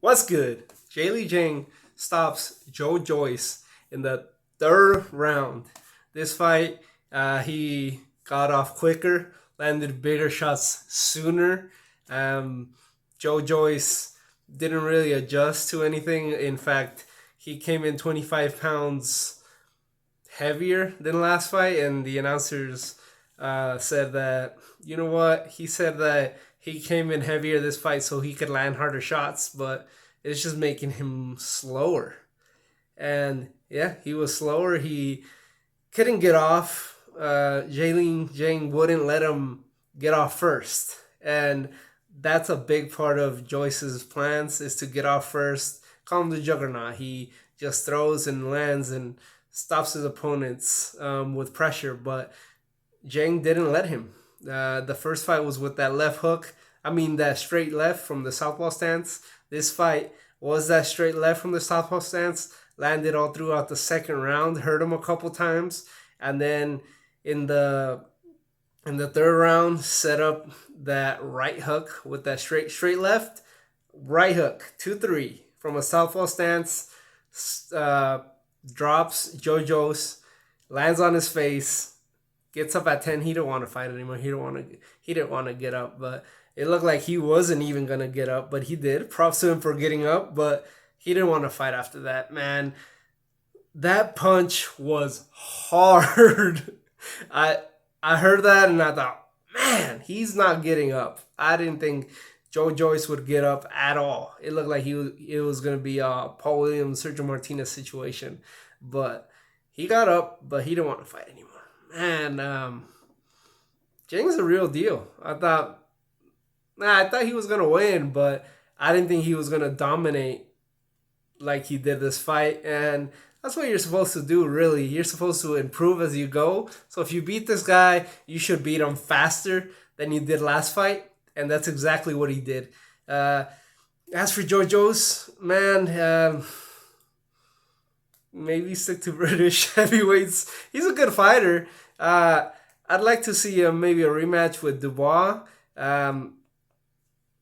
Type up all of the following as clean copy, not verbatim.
What's good? Zhang stops Joyce in the third round. This fight, he got off quicker, landed bigger shots sooner. Um, Joyce didn't really adjust to anything. In fact, he came in 25 pounds heavier than last fight, and the announcers said that, you know what? He said that he came in heavier this fight so he could land harder shots, but it's just making him slower. And yeah, he was slower. He couldn't get off. Zhang wouldn't let him get off first, and that's a big part of Joyce's plans is to get off first. Call him the Juggernaut. He just throws and lands and stops his opponents with pressure, but Zhang didn't let him. The first fight was with that left hook. I mean, that straight left from the southpaw stance. This fight was that straight left from the southpaw stance. Landed all throughout the second round. Hurt him a couple times, and then in the third round, set up that right hook with that straight left. Right hook 2-3 from a southpaw stance. Uh, Drops JoJo's, lands on his face, gets up at 10. He didn't want to fight anymore. He didn't want to get up, but it looked like he wasn't even gonna get up, but he did. Props to him for getting up, but he didn't want to fight after that. Man, that punch was hard. I I heard that and I thought, man, he's not getting up. I didn't think Joyce would get up at all. It looked like it was gonna be a Paul Williams, Sergio Martinez situation, but he got up, but he didn't want to fight anymore. Man, Zhang's a real deal. I thought he was gonna win, but I didn't think he was gonna dominate like he did this fight. And that's what you're supposed to do, really. You're supposed to improve as you go. So if you beat this guy, you should beat him faster than you did last fight, and that's exactly what he did. Uh, as for JoJo's, man, maybe stick to British heavyweights. He's a good fighter. I'd like to see maybe a rematch with Dubois. Um,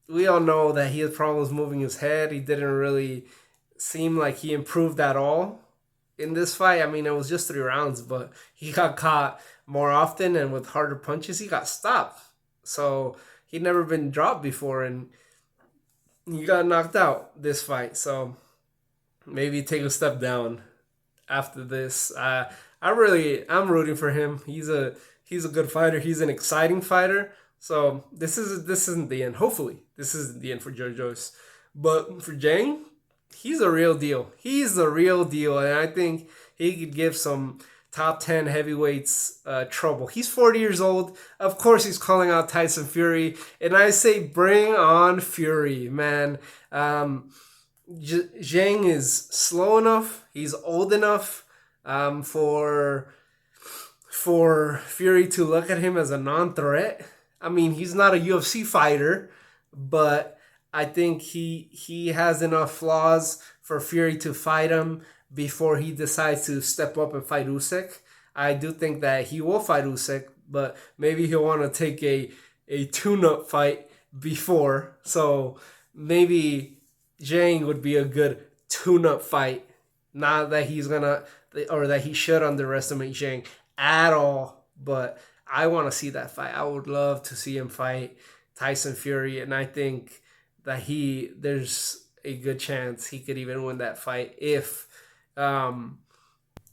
we all know that he had problems moving his head. He didn't really seem like he improved at all in this fight. I mean, it was just 3 rounds, but he got caught more often, and with harder punches, he got stopped. So he'd never been dropped before, and he got knocked out this fight. So maybe take a step down after this. I'm rooting for him. He's a good fighter. He's an exciting fighter. So this isn't the end. Hopefully, this isn't the end for Joyce. But for Zhang, he's a real deal. He's the real deal, and I think he could give some top 10 heavyweights trouble. He's 40 years old. Of course, he's calling out Tyson Fury, and I say bring on Fury, man. Zhang is slow enough. He's old enough for Fury to look at him as a non-threat. I mean, he's not a UFC fighter, but I think he has enough flaws for Fury to fight him before he decides to step up and fight Usyk. I do think that he will fight Usyk, but maybe he'll want to take a tune-up fight before. So maybe Zhang would be a good tune-up fight. Not that he's gonna or that he should underestimate Zhang at all, but I want to see that fight. I would love to see him fight Tyson Fury, and I think that there's a good chance he could even win that fight um,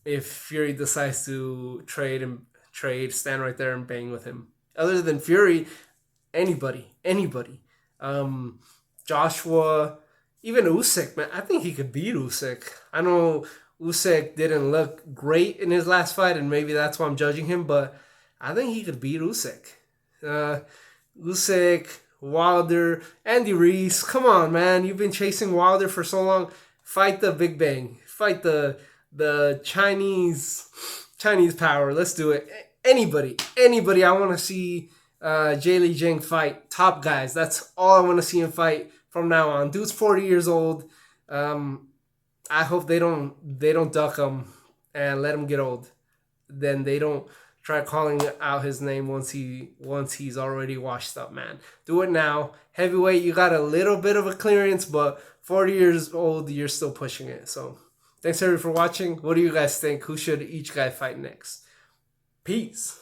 if Fury decides to stand right there and bang with him. Other than Fury, anybody, Joshua, even Usyk, man, I think he could beat Usyk. I know Usyk didn't look great in his last fight, and maybe that's why I'm judging him, but I think he could beat Usyk. Usyk, Wilder, Andy Reese. Come on, man. You've been chasing Wilder for so long. Fight the Big Bang. Fight the Chinese power. Let's do it. Anybody. I want to see Zhang fight top guys. That's all I want to see him fight from now on. Dude's 40 years old. I hope they don't duck him and let him get old. Then they don't try calling out his name once he's already washed up, man. Do it now. Heavyweight, you got a little bit of a clearance, but 40 years old, you're still pushing it. So thanks everybody for watching. What do you guys think? Who should each guy fight next? Peace.